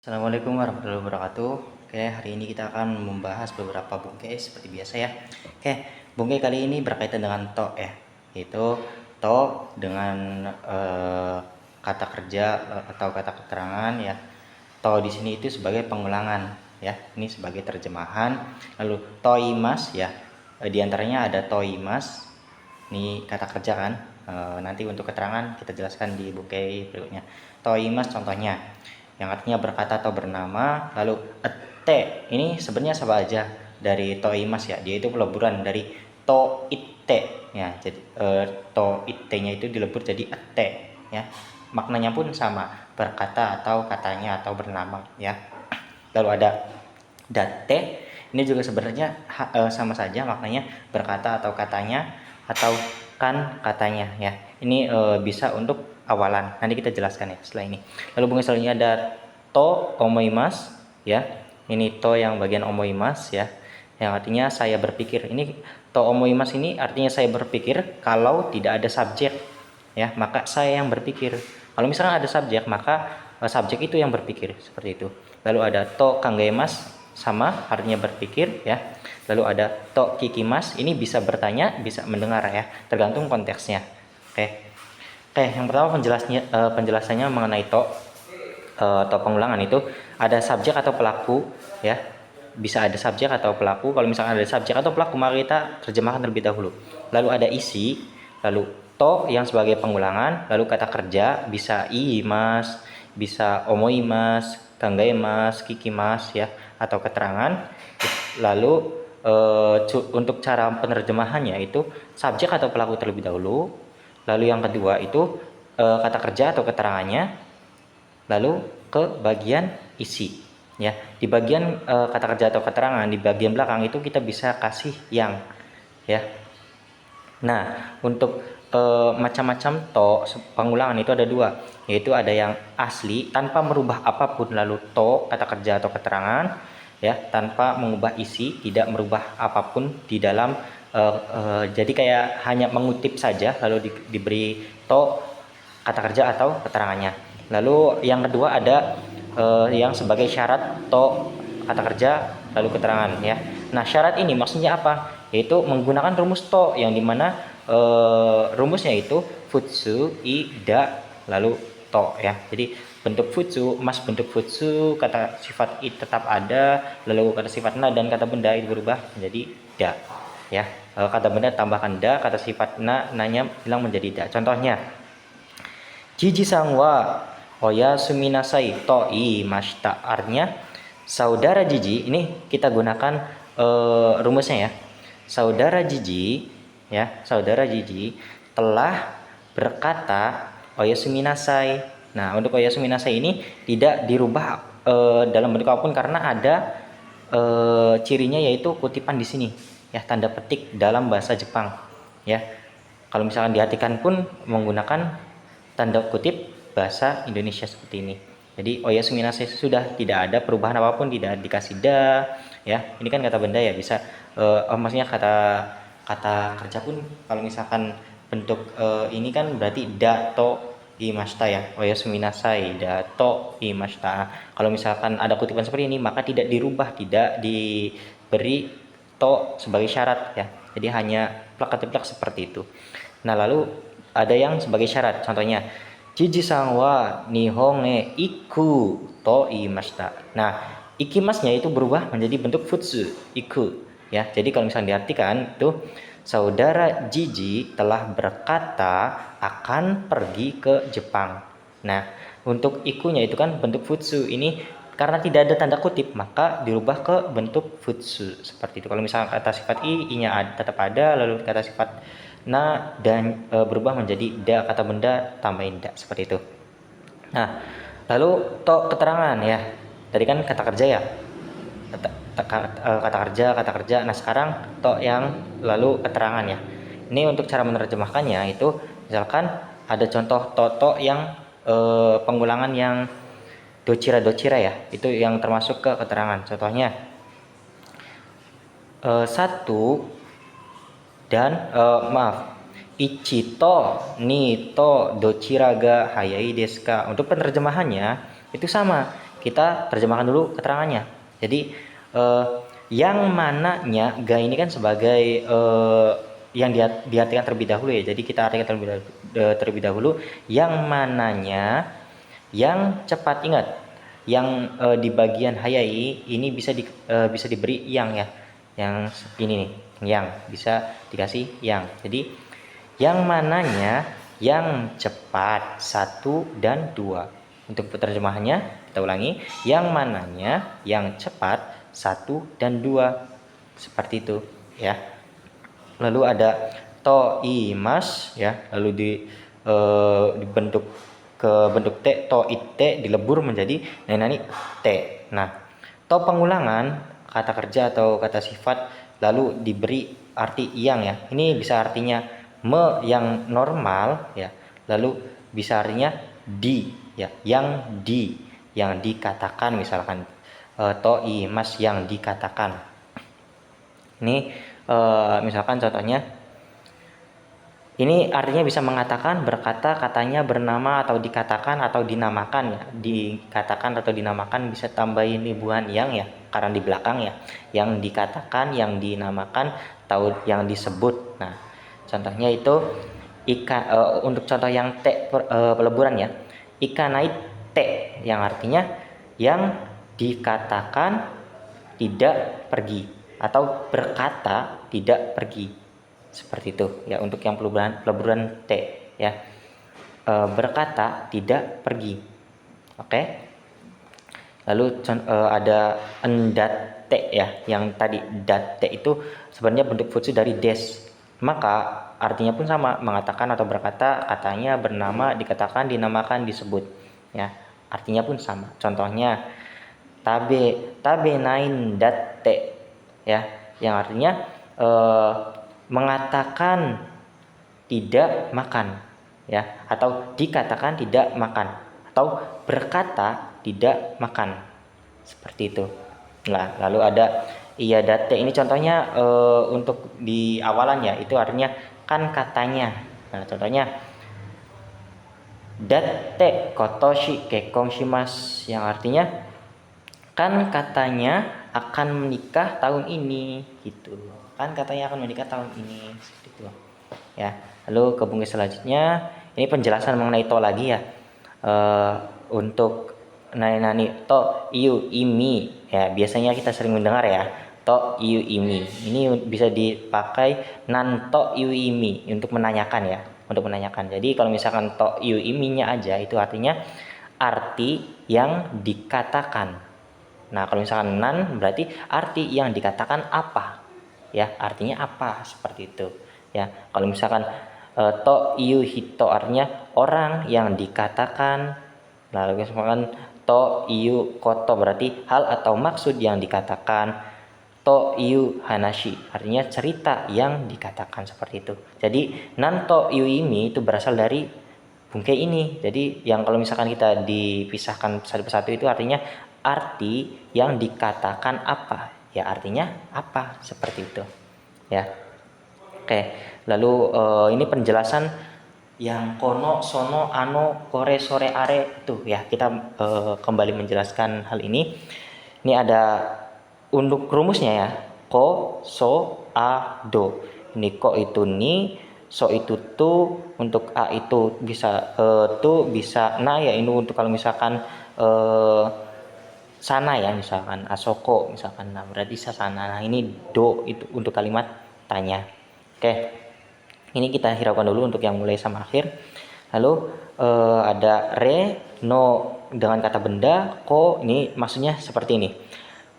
Assalamualaikum warahmatullahi wabarakatuh. Oke, hari ini kita akan membahas beberapa bungkai seperti biasa ya. Oke, bungkai kali ini berkaitan dengan to ya, yaitu to dengan kata kerja atau kata keterangan ya. To di sini itu sebagai pengulangan ya. Ini sebagai terjemahan. Lalu toimas ya. Di antaranya ada toimas. Ini kata kerja kan. Nanti untuk keterangan kita jelaskan di bungkai berikutnya. Toimas contohnya yang artinya berkata atau bernama. Lalu ete ini sebenarnya sama aja dari toimas ya, dia itu peleburan dari to ite ya. Jadi to ite-nya itu dilebur jadi ete ya, maknanya pun sama, berkata atau katanya atau bernama ya. Lalu ada date, ini juga sebenarnya sama saja maknanya, berkata atau katanya atau kan katanya ya. Ini bisa untuk awalan, nanti kita jelaskan ya setelah ini. Lalu bunga selanjutnya ada to omoimas ya. Ini to yang bagian omoimas ya, yang artinya saya berpikir. Ini to omoimas ini artinya saya berpikir kalau tidak ada subjek ya, maka saya yang berpikir. Kalau misalnya ada subjek, maka subjek itu yang berpikir, seperti itu. Lalu ada to kanggemas, sama artinya berpikir ya. Lalu ada to kikimas, ini bisa bertanya, bisa mendengar ya, tergantung konteksnya. Oke, yang pertama penjelasannya mengenai to pengulangan itu ada subjek atau pelaku ya. Bisa ada subjek atau pelaku. Kalau misalkan ada subjek atau pelaku, maka kita terjemahkan terlebih dahulu. Lalu ada isi, lalu to yang sebagai pengulangan, lalu kata kerja bisa iimas, bisa omoimas, kangaimas, kikimas ya, atau keterangan. Lalu untuk cara penerjemahannya itu subjek atau pelaku terlebih dahulu. Lalu yang kedua itu kata kerja atau keterangannya, lalu ke bagian isi ya. Di bagian kata kerja atau keterangan di bagian belakang itu kita bisa kasih yang ya. Nah, untuk macam-macam to pengulangan itu ada dua, yaitu ada yang asli tanpa merubah apapun, lalu to kata kerja atau keterangan ya, tanpa mengubah isi, tidak merubah apapun di dalam jadi kayak hanya mengutip saja lalu diberi to kata kerja atau keterangannya. Lalu yang kedua ada yang sebagai syarat to kata kerja lalu keterangan ya. Nah, syarat ini maksudnya apa? Yaitu menggunakan rumus to, yang dimana rumusnya itu futsu ida lalu to ya. Jadi bentuk futsu, mas bentuk futsu, kata sifat i tetap ada, lalu kata sifat na dan kata benda itu berubah menjadi da ya. Kata benda tambahkan da, kata sifat na nanya hilang menjadi da. Contohnya jiji sang wa oya suminasai to i mashita, artinya saudara Jiji, ini kita gunakan rumusnya ya. Saudara Jiji ya, saudara Jiji telah berkata oyasuminasai. Nah, untuk oyasuminasai ini tidak dirubah dalam bentuk apapun karena ada cirinya, yaitu kutipan di sini ya, tanda petik dalam bahasa Jepang ya. Kalau misalkan diartikan pun menggunakan tanda kutip bahasa Indonesia seperti ini. Jadi oyasuminasai sudah tidak ada perubahan apapun, tidak dikasih da ya. Ini kan kata benda ya, bisa maksudnya kata kerja pun kalau misalkan bentuk ini kan berarti da to imashita ya, oyasuminasai da to imashita. Kalau misalkan ada kutipan seperti ini, maka tidak dirubah, tidak diberi to sebagai syarat ya. Jadi hanya plak-plak seperti itu. Nah, lalu ada yang sebagai syarat, contohnya Jiji-san wa nihon e iku to imashita. Nah, ikimasnya itu berubah menjadi bentuk futsu, iku ya. Jadi kalau misalnya diartikan itu saudara Jiji telah berkata akan pergi ke Jepang. Nah, untuk ikunya itu kan bentuk futsu, ini karena tidak ada tanda kutip maka dirubah ke bentuk futsu seperti itu. Kalau misalnya kata sifat i-nya tetap ada, lalu kata sifat na dan berubah menjadi da, kata benda tambahin da, seperti itu. Nah, lalu to keterangan ya. Tadi kan kata kerja ya. Kata kerja. Nah, sekarang to yang lalu keterangan ya. Ini untuk cara menerjemahkannya itu misalkan ada contoh to yang pengulangan yang docira ya. Itu yang termasuk ke keterangan. Contohnya satu dan ichito ni to dochira ga hayai desu ka. Untuk penerjemahannya itu sama, kita terjemahkan dulu keterangannya. Jadi yang mananya ga ini kan sebagai yang diartikan terlebih dahulu ya. Jadi kita artikan terlebih dahulu yang mananya yang cepat. Ingat, yang di bagian hayai ini bisa diberi yang ya. Yang ini nih, yang bisa dikasih yang. Jadi yang mananya yang cepat 1 dan 2. Untuk terjemahannya kita ulangi, yang mananya yang cepat 1 dan 2. Seperti itu ya. Lalu ada to imas ya, lalu dibentuk ke bentuk T, to ite dilebur menjadi nani T. Nah, to pengulangan kata kerja atau kata sifat lalu diberi arti yang ya. Ini bisa artinya me yang normal ya. Lalu bisa artinya di ya, yang dikatakan, misalkan to imas yang dikatakan. Ini misalkan contohnya, ini artinya bisa mengatakan, berkata, katanya, bernama, atau dikatakan atau dinamakan ya. Dikatakan atau dinamakan bisa tambahin hubungan yang ya, karena di belakang ya. Yang dikatakan, yang dinamakan, atau yang disebut. Nah, contohnya itu untuk contoh yang T peleburan ya. Ikanait T yang artinya yang dikatakan tidak pergi atau berkata tidak pergi. Seperti itu ya untuk yang peleburan T ya. Berkata tidak pergi. Oke. Lalu ada endat T ya, yang tadi dat T itu sebenarnya bentuk futsu dari des. Maka artinya pun sama, mengatakan atau berkata, katanya, bernama, dikatakan, dinamakan, disebut ya. Artinya pun sama. Contohnya tabe nain dat T ya, yang artinya mengatakan tidak makan ya, atau dikatakan tidak makan, atau berkata tidak makan. Seperti itu. Nah, lalu ada iya date, ini contohnya untuk di awalan ya, itu artinya kan katanya. Nah, contohnya date kotoshi kekong shimas, yang artinya kan katanya akan menikah tahun ini gitu. Kan katanya akan menikah tahun ini, seperti itu ya. Lalu ke bungkus selanjutnya, ini penjelasan mengenai to lagi ya. Untuk nani to iu imi ya, biasanya kita sering mendengar ya, to iu imi. Ini bisa dipakai nan to iu imi untuk menanyakan ya, untuk menanyakan. Jadi kalau misalkan to iu iminya aja itu artinya arti yang dikatakan. Nah, kalau misalkan nan berarti arti yang dikatakan apa ya, artinya apa, seperti itu ya. Kalau misalkan to iu hito artinya orang yang dikatakan. Lalu misalkan to iu koto berarti hal atau maksud yang dikatakan. To iu hanashi artinya cerita yang dikatakan, seperti itu. Jadi nan to iu imi itu berasal dari bungkai ini. Jadi yang kalau misalkan kita dipisahkan satu persatu itu artinya arti yang dikatakan apa ya, artinya apa, seperti itu ya. Oke, lalu ini penjelasan yang kono, sono, ano, kore, sore, are itu ya. Kita kembali menjelaskan hal ini. Ini ada untuk rumusnya ya. Ko, so, a, do. Ini ko itu ni, so itu tu, untuk a itu bisa tu, bisa na ya. Ini untuk kalau misalkan sana ya, misalkan asoko, misalkan nah berarti sasana. Nah, ini do itu untuk kalimat tanya. Oke, ini kita hiraukan dulu untuk yang mulai sama akhir. Lalu ada re, no dengan kata benda, ko ini maksudnya seperti ini.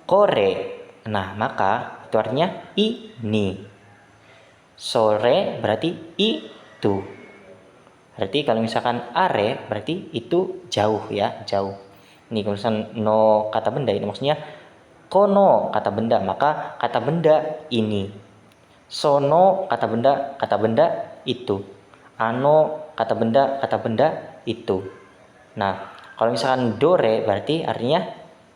Kore, nah maka itu artinya ini. Sore berarti itu. Berarti kalau misalkan are berarti itu jauh ya, jauh. Ini kalau misalkan no kata benda, ini maksudnya kono kata benda, maka kata benda ini. Sono kata benda itu. Ano kata benda itu. Nah, kalau misalkan dore berarti artinya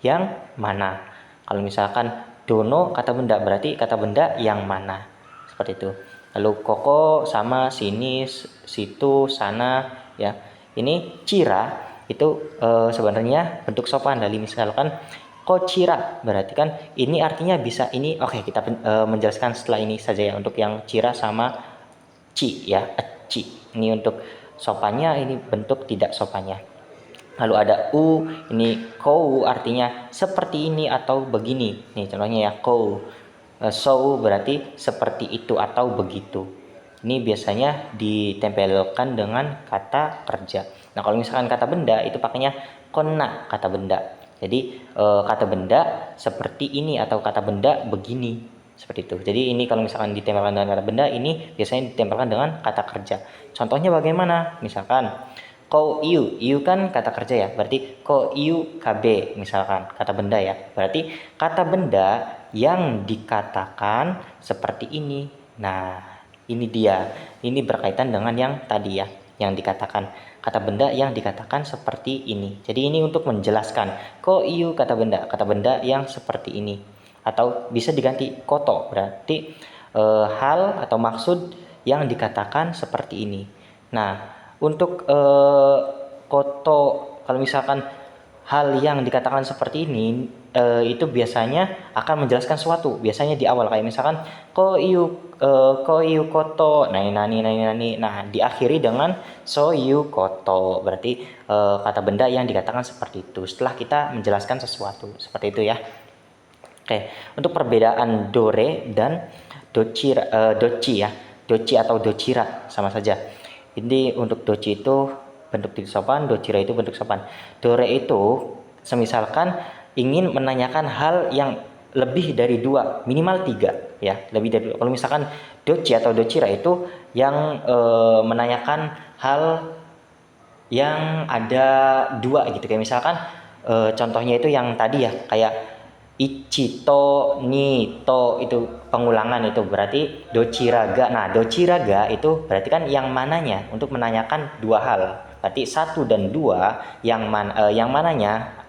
yang mana. Kalau misalkan dono kata benda berarti kata benda yang mana. Seperti itu. Lalu koko sama sini, situ, sana ya. Ini cira itu sebenarnya bentuk sopan. Dari misalkan kochira, berarti kan ini artinya bisa ini. Oke, kita menjelaskan setelah ini saja ya untuk yang cira sama ci ya, ci. Ini untuk sopannya, ini bentuk tidak sopannya. Lalu ada u, ini kou artinya seperti ini atau begini. Nih contohnya ya, kou. So berarti seperti itu atau begitu. Ini biasanya ditempelkan dengan kata kerja. Nah, kalau misalkan kata benda itu pakainya konna, kata benda. Jadi kata benda seperti ini atau kata benda begini, seperti itu. Jadi ini kalau misalkan ditempelkan dengan kata benda, ini biasanya ditempelkan dengan kata kerja. Contohnya bagaimana? Misalkan ko iu kan kata kerja ya, berarti ko iu kb, misalkan kata benda ya, berarti kata benda yang dikatakan seperti ini. Nah, ini dia, ini berkaitan dengan yang tadi ya, yang dikatakan kata benda yang dikatakan seperti ini. Jadi ini untuk menjelaskan ko iu kata benda yang seperti ini, atau bisa diganti koto, berarti hal atau maksud yang dikatakan seperti ini. Nah, untuk koto, kalau misalkan hal yang dikatakan seperti ini itu biasanya akan menjelaskan sesuatu, biasanya di awal, kayak misalkan ko iu koto nani. Nah, diakhiri dengan so iu koto, berarti kata benda yang dikatakan seperti itu setelah kita menjelaskan sesuatu, seperti itu ya. Oke, untuk perbedaan dore dan doci ya, doci atau docira sama saja. Ini untuk doci itu bentuk tidak sopan, docira itu bentuk sopan. Dore itu semisalkan ingin menanyakan hal yang lebih dari dua, minimal tiga ya, lebih dari dua. Kalau misalkan doci atau docira itu yang menanyakan hal yang ada dua gitu, kayak misalkan contohnya itu yang tadi ya, kayak ichito nito itu pengulangan, itu berarti dociraga. Nah, dociraga itu berarti kan yang mananya, untuk menanyakan dua hal, berarti satu dan dua, yang mananya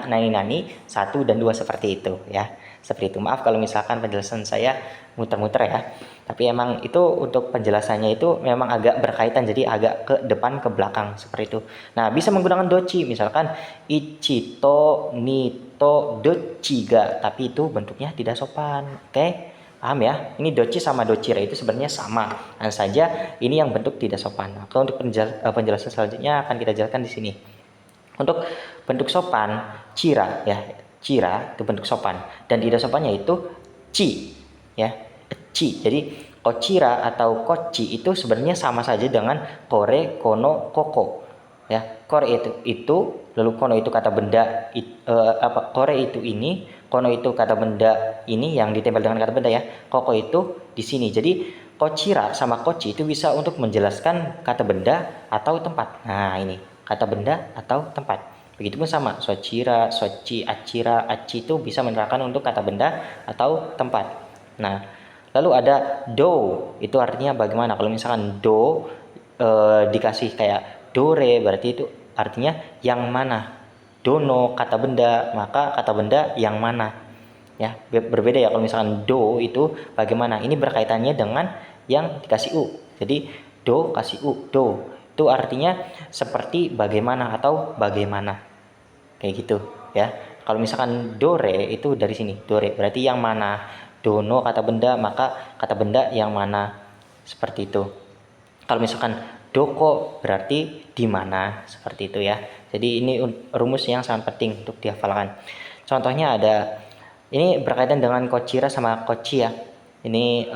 nani satu dan dua, seperti itu ya, seperti itu. Maaf kalau misalkan penjelasan saya muter-muter ya, tapi emang itu untuk penjelasannya itu memang agak berkaitan, jadi agak ke depan ke belakang seperti itu. Nah, bisa menggunakan doci, misalkan ichito nito dociga, tapi itu bentuknya tidak sopan. Oke, paham ya? Ini doci sama docira itu sebenarnya sama, hanya saja ini yang bentuk tidak sopan. Nah, untuk penjelasan selanjutnya akan kita jelaskan di sini. Untuk bentuk sopan, cira ya, cira itu bentuk sopan, dan tidak sopannya itu ci ya, ci. Jadi kochira atau kochi itu sebenarnya sama saja dengan kore, kono, koko ya. Kore itu lalu kono itu kata benda kore itu ini, kono itu kata benda ini yang ditempel dengan kata benda ya, koko itu di sini. Jadi kochira sama kochi itu bisa untuk menjelaskan kata benda atau tempat. Nah, ini kata benda atau tempat. Begitupun sama sochira, sochi, acira, aci itu bisa menerangkan untuk kata benda atau tempat. Nah, lalu ada do, itu artinya bagaimana. Kalau misalkan do dikasih kayak dore, berarti itu artinya yang mana. Dono kata benda, maka kata benda yang mana ya, berbeda ya. Kalau misalkan do itu bagaimana, ini berkaitannya dengan yang dikasih u. Jadi do kasih u, do itu artinya seperti bagaimana atau bagaimana, kayak gitu ya. Kalau misalkan dore itu dari sini, dore berarti yang mana. Dono kata benda, maka kata benda yang mana, seperti itu. Kalau misalkan doko berarti di mana, seperti itu ya. Jadi ini rumus yang sangat penting untuk dihafalkan. Contohnya ada, ini berkaitan dengan kochira sama kochi ya. Ini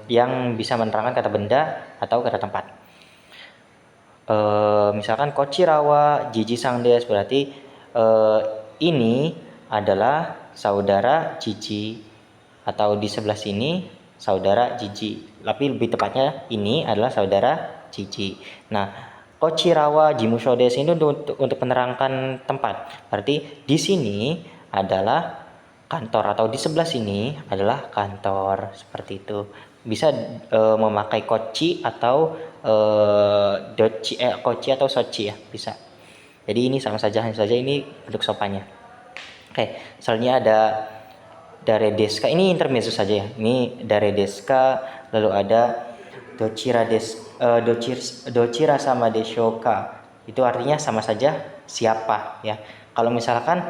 yang bisa menerangkan kata benda atau kata tempat. Misalkan kochirawa jiji sang des, berarti ini adalah saudara Cici, atau di sebelah sini saudara Cici, tapi lebih tepatnya ini adalah saudara Cici. Nah, kochirawa jimusho des ini untuk menerangkan tempat, berarti di sini adalah kantor, atau di sebelah sini adalah kantor, seperti itu. Bisa memakai kochi atau kochi atau sochi ya, bisa. Jadi ini sama saja, hanya saja ini bentuk sopannya. Oke, selanjutnya ada dare deska, ini intermezzo saja ya. Ini dare deska, lalu ada docira sama deshoka. itu artinya sama saja siapa ya. Kalau misalkan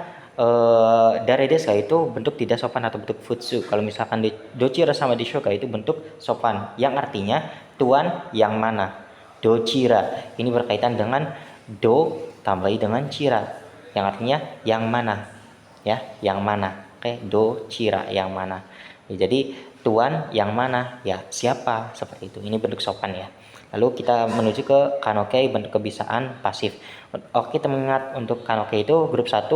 dare desu itu bentuk tidak sopan atau bentuk futsu. Kalau misalkan dochira sama dishoka itu bentuk sopan yang artinya tuan yang mana. Dochira ini berkaitan dengan do tambahi dengan cira yang artinya yang mana ya, yang mana. Oke, dochira yang mana. Ya, jadi tuan yang mana ya, siapa, seperti itu. Ini bentuk sopan ya. Lalu kita menuju ke kanoke, bentuk kebisaan pasif. Oke, kita mengingat untuk kanoke itu grup 1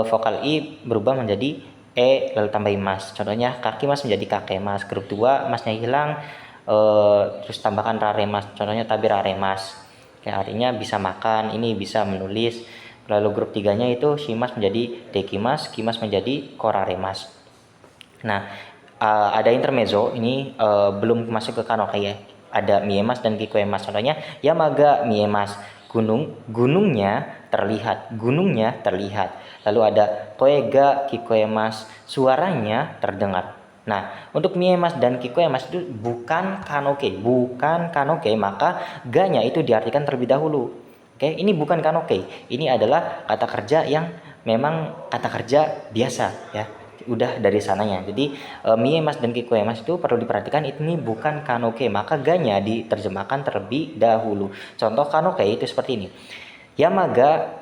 vokal i berubah menjadi e lalu tambah mas. Contohnya kaki mas menjadi kakek mas. Grup 2 masnya hilang, terus tambahkan rare mas. Contohnya tabi rare mas. Kayak artinya bisa makan, ini bisa menulis. Lalu grup 3-nya itu shimas menjadi dekimas, kimas menjadi korare mas. Nah, ada intermezzo ini belum masuk ke kanoke ya. Ada miemas dan kikoemas. Contohnya yamaga miemas, gunungnya terlihat, gunungnya terlihat. Lalu ada koega kikoemas, suaranya terdengar. Nah, untuk miemas dan kikoemas itu bukan kanoke, maka ga-nya itu diartikan terlebih dahulu. Oke, ini bukan kanoke. Ini adalah kata kerja yang memang kata kerja biasa ya. Udah dari sananya. Jadi miemas dan kikoemas itu perlu diperhatikan, ini bukan kanoke, maka ga-nya diterjemahkan terlebih dahulu. Contoh kanoke itu seperti ini. Yamaga,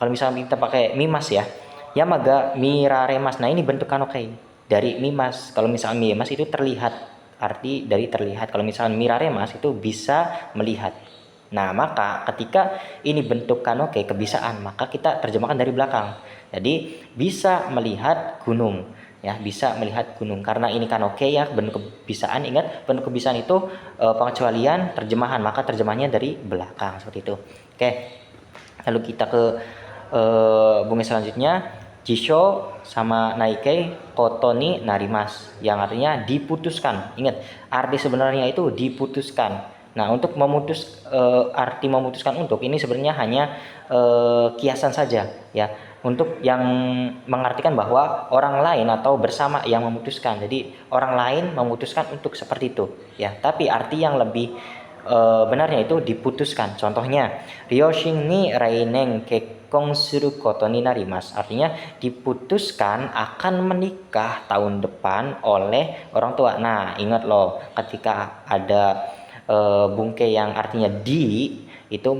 kalau misalnya kita pakai mimas ya. Yamaga miraremas. Nah, ini bentuk kanoke dari mimas. Kalau misalnya miemas itu terlihat, arti dari terlihat. Kalau misalnya miraremas itu bisa melihat. Nah, maka ketika ini bentuk kanoke kebisaan, maka kita terjemahkan dari belakang. Jadi bisa melihat gunung ya, bisa melihat gunung. Karena ini kanoke ya, bentuk kebisaan. Ingat, bentuk kebisaan itu pengecualian terjemahan, maka terjemahnya dari belakang seperti itu. Oke. Lalu kita ke bunga selanjutnya, jisho sama naike koto ni narimas, yang artinya diputuskan. Ingat, arti sebenarnya itu diputuskan. Nah, untuk arti memutuskan untuk ini sebenarnya hanya kiasan saja ya, untuk yang mengartikan bahwa orang lain atau bersama yang memutuskan. Jadi orang lain memutuskan untuk seperti itu ya, tapi arti yang lebih benarnya itu diputuskan. Contohnya ryoshin ni rainen kekkon suru koto ni narimasu, artinya diputuskan akan menikah tahun depan oleh orang tua. Nah, ingat loh, ketika ada bungke yang artinya di, itu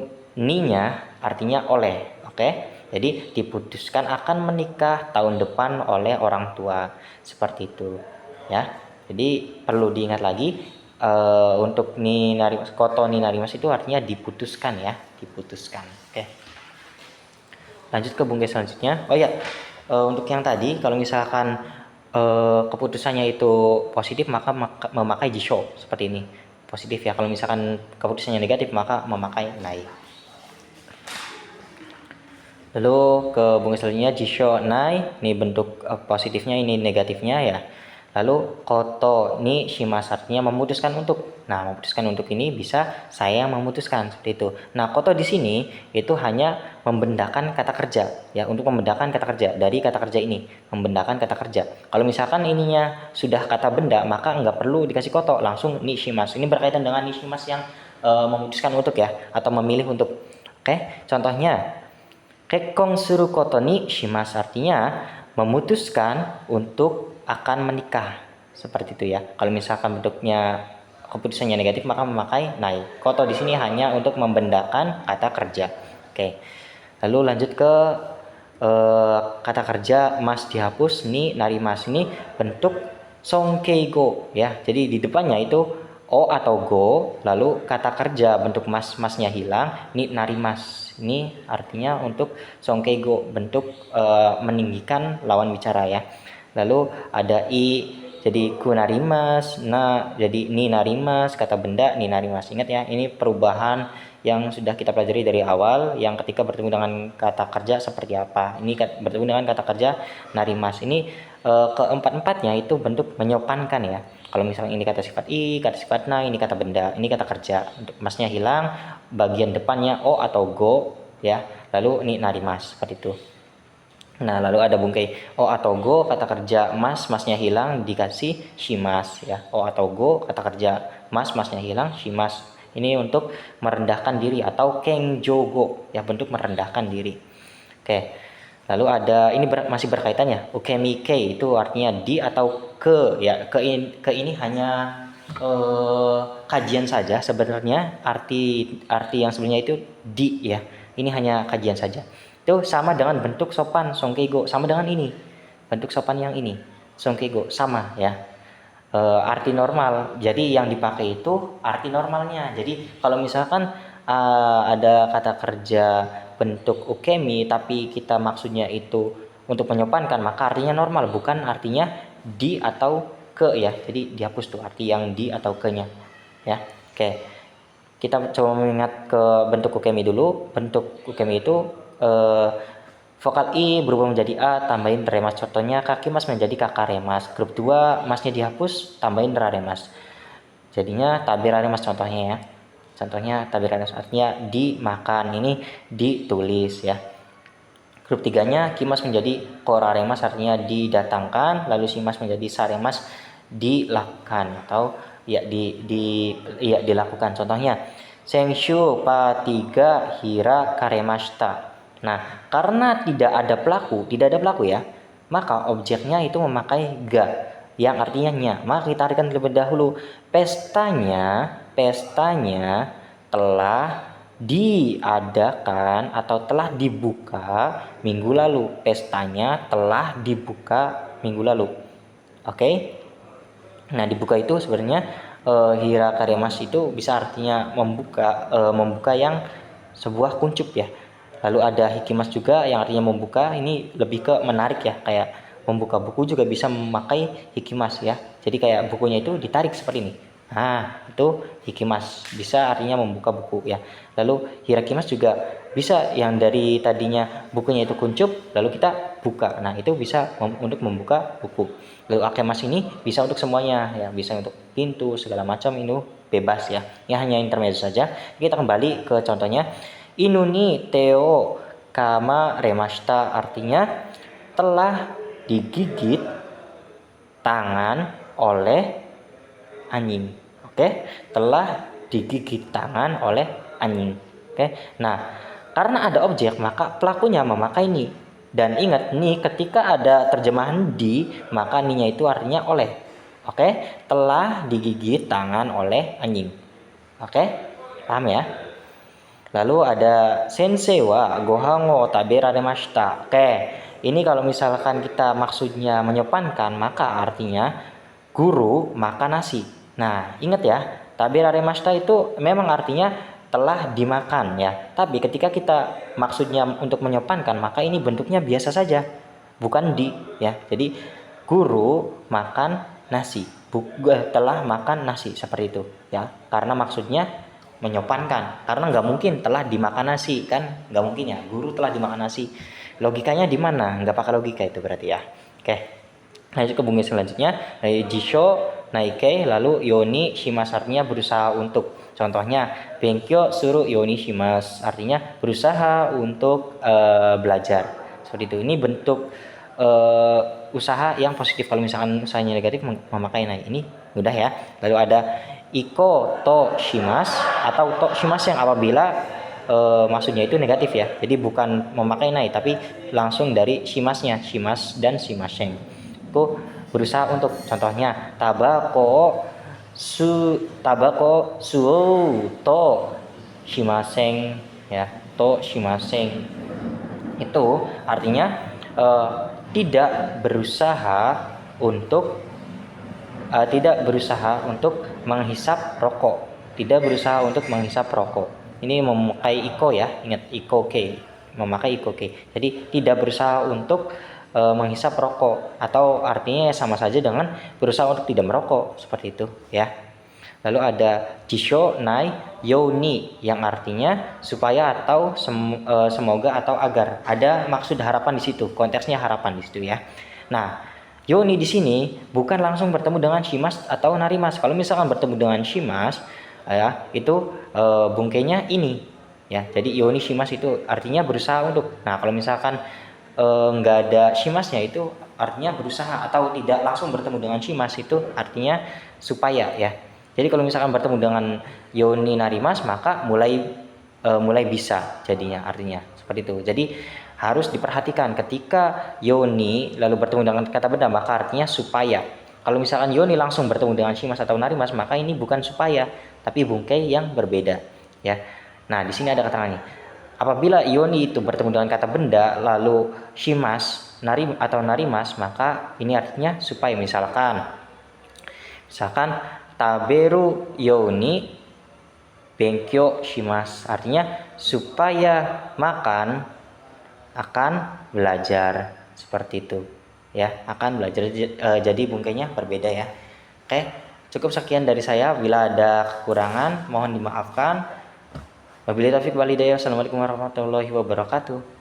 ni-nya artinya oleh. Oke, jadi diputuskan akan menikah tahun depan oleh orang tua, seperti itu ya. Jadi perlu diingat lagi, untuk ni narimas, koto ni narimas itu artinya diputuskan ya, diputuskan. Oke, lanjut ke bungke selanjutnya. Oh ya, untuk yang tadi kalau misalkan keputusannya itu positif, maka memakai jisho seperti ini, positif ya. Kalau misalkan keputusannya negatif, maka memakai nai. Lalu ke bunga selanjutnya jisho nai, ini bentuk positifnya, ini negatifnya ya. Lalu koto ni shimasu, artinya memutuskan untuk. Nah, memutuskan untuk ini bisa saya memutuskan, seperti itu. Nah, koto di sini itu hanya membendakan kata kerja ya, untuk membedakan kata kerja dari kata kerja ini, membendakan kata kerja. Kalau misalkan ininya sudah kata benda, maka nggak perlu dikasih koto, langsung ni shimasu. Ini berkaitan dengan ni shimasu yang memutuskan untuk ya, atau memilih untuk. Oke, contohnya kekkon suru koto ni shimasu, artinya memutuskan untuk akan menikah, seperti itu ya. Kalau misalkan bentuknya keputusannya negatif, maka memakai nai. Koto di sini hanya untuk membendakan kata kerja. Oke. Lalu lanjut ke kata kerja mas dihapus, ni narimas, ini bentuk songkeigo ya. Jadi di depannya itu o atau go, lalu kata kerja bentuk masnya hilang, ni narimas. Ini artinya untuk songkeigo, bentuk meninggikan lawan bicara ya. Lalu ada i, jadi ku narimas, nah jadi ni narimas, kata benda ni narimas. Ingat ya, ini perubahan yang sudah kita pelajari dari awal, yang ketika bertemu dengan kata kerja seperti apa. Ini bertemu dengan kata kerja narimas. Ini keempat-empatnya itu bentuk menyopankan ya. Kalau misalnya ini kata sifat i, kata sifat na, ini kata benda, ini kata kerja. Untuk masnya hilang, bagian depannya o atau go ya. Lalu ini narimas, seperti itu. Nah, lalu ada bungkai o atau go, kata kerja masnya hilang, dikasih shimas ya. O atau go, kata kerja masnya hilang, shimas Ini untuk merendahkan diri atau kenjogo ya, bentuk merendahkan diri. Oke. Lalu ada ini masih berkaitan ya. Ukemike itu artinya di atau ke ya. Ke ini hanya kajian saja sebenarnya, arti yang sebenarnya itu di ya. Ini hanya kajian saja. Itu sama dengan bentuk sopan songkego, sama dengan ini. Bentuk sopan yang ini songkego sama ya. Arti normal. Jadi yang dipakai itu arti normalnya. Jadi kalau misalkan ada kata kerja bentuk ukemi tapi kita maksudnya itu untuk menyopankan, maka artinya normal, bukan artinya di atau ke ya. Jadi dihapus tuh arti yang di atau ke-nya ya. Oke. Kita coba mengingat ke bentuk ukemi dulu. Bentuk ukemi itu vokal I berubah menjadi A, tambahin remas. Contohnya kaki mas menjadi kakak remas. Grup 2 masnya dihapus, tambahin remas. Jadinya tabir remas contohnya ya. Contohnya tabir remas artinya dimakan, ini ditulis ya. Grup 3-nya kimas menjadi koraremas artinya didatangkan, lalu simas menjadi saremas dilakukan atau ya dilakukan. Contohnya Sengshu pa 3 hira karemashita. Nah, karena tidak ada pelaku ya, maka objeknya itu memakai ga yang artinya nya. Maka kita artikan terlebih dahulu. Pestanya telah diadakan atau telah dibuka minggu lalu. Pestanya telah dibuka minggu lalu. Oke. Nah, dibuka itu sebenarnya hirakaremas itu bisa artinya membuka yang sebuah kuncup ya. Lalu ada hikimas juga yang artinya membuka, ini lebih ke menarik ya, kayak membuka buku juga bisa memakai hikimas ya. Jadi kayak bukunya itu ditarik seperti ini. Nah, itu hikimas, bisa artinya membuka buku ya. Lalu hirakimas juga bisa yang dari tadinya bukunya itu kuncup lalu kita buka. Nah, itu bisa untuk membuka buku. Lalu akemas ini bisa untuk semuanya ya, bisa untuk pintu segala macam, itu bebas ya. Ini hanya intermezzo saja. Kita kembali ke contohnya. Inuni teo kama remashita artinya telah digigit tangan oleh anjing. Oke, telah digigit tangan oleh anjing. Oke. Nah, karena ada objek maka pelakunya memakai ni. Dan ingat nih, ketika ada terjemahan di, maka ni-nya itu artinya oleh. Oke, telah digigit tangan oleh anjing. Oke, paham ya? Lalu ada sensei wa gohango taberaremashita. Oke, ini kalau misalkan kita maksudnya menyopankan, maka artinya guru makan nasi. Nah, ingat ya, taberaremashita itu memang artinya telah dimakan ya. Tapi ketika kita maksudnya untuk menyopankan, maka ini bentuknya biasa saja, bukan di ya. Jadi guru makan nasi, telah makan nasi seperti itu ya. Karena maksudnya menyopankan, karena nggak mungkin telah dimakan nasi kan, nggak mungkin ya, guru telah dimakan nasi. Logikanya di mana? Nggak pakai logika itu berarti ya. Oke, lanjut ke bunga selanjutnya. Jisho naike, lalu yoni shimas artinya berusaha untuk. Contohnya benkyo suru yoni shimas artinya berusaha untuk belajar seperti itu. Ini bentuk usaha yang positif. Kalau misalkan usahanya negatif memakai nah ini mudah ya. Lalu ada iko to shimas atau to shimas yang apabila maksudnya itu negatif ya. Jadi bukan memakai nai tapi langsung dari shimasnya, shimas dan shimaseng. Itu berusaha untuk. Contohnya tabako suo to shimaseng ya. To shimaseng itu artinya tidak berusaha untuk menghisap rokok. Tidak berusaha untuk menghisap rokok. Ini memakai iko ya, ingat iko ke, memakai iko ke. Jadi tidak berusaha untuk menghisap rokok, atau artinya sama saja dengan berusaha untuk tidak merokok seperti itu ya. Lalu ada jisho nai yoni yang artinya supaya atau semoga atau agar. Ada maksud harapan di situ, konteksnya harapan di situ ya. Nah, yoni di sini bukan langsung bertemu dengan shimas atau narimas. Kalau misalkan bertemu dengan shimas ya, itu bungkainya ini ya. Jadi yoni shimas itu artinya berusaha untuk. Nah, kalau misalkan nggak ada shimasnya itu artinya berusaha, atau tidak langsung bertemu dengan shimas itu artinya supaya ya. Jadi kalau misalkan bertemu dengan yoni narimas maka mulai bisa jadinya, artinya seperti itu. Jadi harus diperhatikan ketika yoni lalu bertemu dengan kata benda maka artinya supaya. Kalau misalkan yoni langsung bertemu dengan shimas atau narimas maka ini bukan supaya tapi bungkai yang berbeda ya. Nah di sini ada keterangan nih, apabila yoni itu bertemu dengan kata benda lalu shimas atau narimas maka ini artinya supaya. Misalkan taberu yoni benkyo shimas, artinya supaya makan akan belajar, seperti itu ya, akan belajar. Jadi bungkainya berbeda ya. Oke, cukup sekian dari saya. Bila ada kekurangan mohon dimaafkan. Wabillahi taufiq wal hidayah. Assalamualaikum warahmatullahi wabarakatuh.